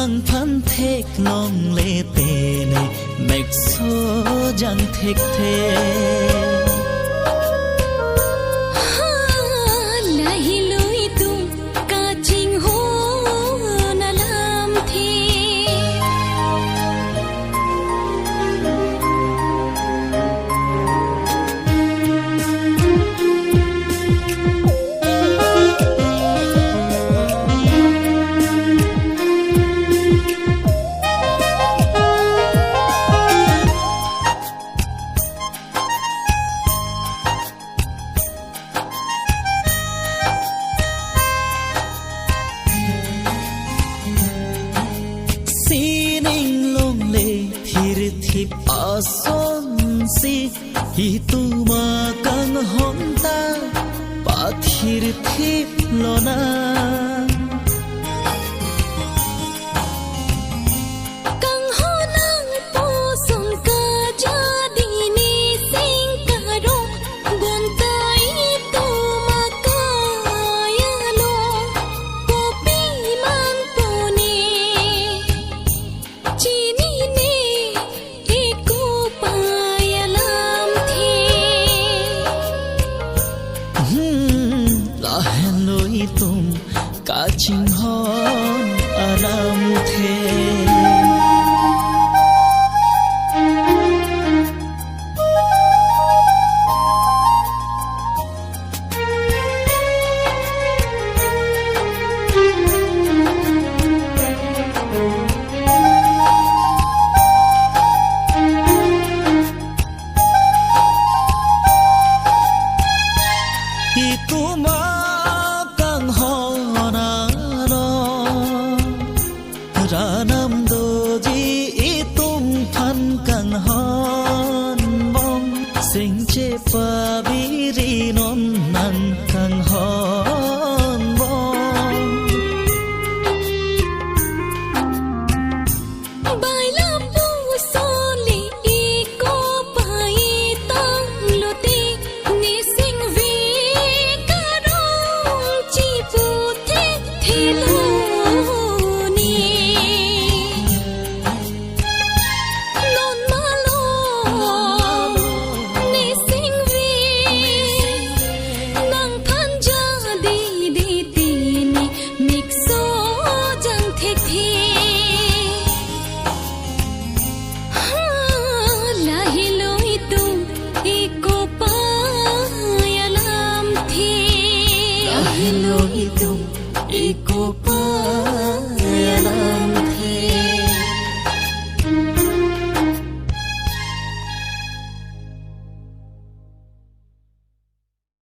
nang phan thek nong le te ne mek so jang thek the ason si itu makang honta pathir thip lona kang honang posong ka jadi ni sing karo gontai tu makaya lo kopi man pone chini ne tum ka ching hon aram the itu ranam doji itum phan kang hon bom sing che pabiri non nan kang hon bom bailam pu soli iko pai tang luti ni sing vi karong chi pu the thilo Hello itu iko pa ya lam